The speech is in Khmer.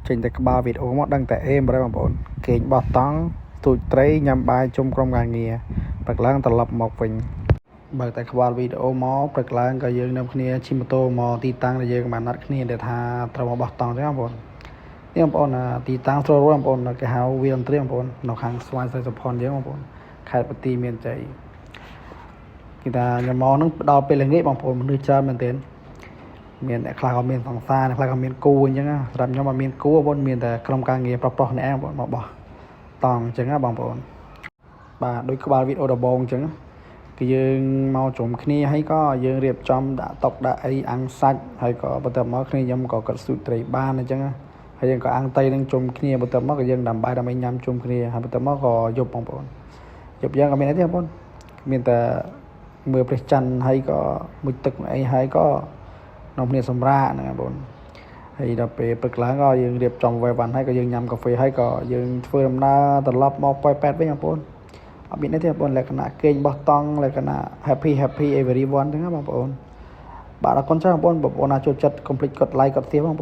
ចេញតែក្បាលវីដេអូមកដឹងតែអេមបងប្អូនគេងបោះតង់ទូចត្រីញ៉ាំបាយជុំក្រុមការងារព្រឹកឡើងត្រឡប់មកវិញបើតែក្បាលវីដេអូមកព្រឹកឡើងក៏យើងនាំគ្នាជិះម៉ូតូមកទីតាំងដែលយើងបានណាត់គ្នាដែលថាត្រូវមកបោះតង់ចឹងបងប្អូននេះបងប្អូនទីតាំងស្រួលបងប្អូនគេហៅវាមត្រីបងប្អូននៅខាងស្វាយសៃសុផុនយើងបងប្អូនខេត្តបន្ទាយមានជ័យគេថាខ្ញុំមកនឹងដល់ពេលល្ងាចបងប្អូនមនុស្សច្រើនមែនទែនមានអ្នកខ្លះក៏មានសង្សារអ្នកខ្លះក៏មានគូអញ្ចឹងសម្រាប់ខ្ញុំអត់មានគូបងប្អូនមានតែក្រុមការងារប្រុសៗអ្នកបងប្អូនមកបោះតង់អញ្ចឹងបងប្អូនបាទដូចក្បាលវីដេអូដំបូងអញ្ចឹងគឺយើងមកជុំគ្នាហើយក៏យើងរៀបចំដាក់តុដាក់អីអាំងសាច់ហើយក៏បន្ទាប់មកគ្នាខ្ញុំក៏កាត់ស៊ូត្រីបានអញ្ចឹងហើយយើងក៏អាំងតៃនឹងជុំគ្នាបន្ទាប់មកក៏យើងដើម្បីញ៉ាំជុំគ្នាហើយបន្ទាប់មកក៏យប់បងប្អូនយប់យើងក៏មានអីទេបងប្អូនមានតែមើលព្រះច័ន្ទហើយក៏មុជទឹកអីហើយក៏នាំគ្នាសម្រាកហ្នឹងបងប្អូនហើយដល់ពេលព្រឹកឡើងក៏យើងរៀបចំវ៉ៃវ៉ាន់ហើយក៏យើងញ៉ាំកាហ្វេហើយក៏យើងធ្វើដំណើរត្រឡប់មកប៉ោយប៉ែតវិញបងប្អូនអត់មានអីទេបងប្អូនលក្ខណៈគេងបោះតង់លក្ខណៈ happy everyone ហ្នឹងបងប្អូនបាទអរគុណច្រើនបងប្អូនណាចូលចិត្តកុំភ្លេចកด like កด share បងប្អូន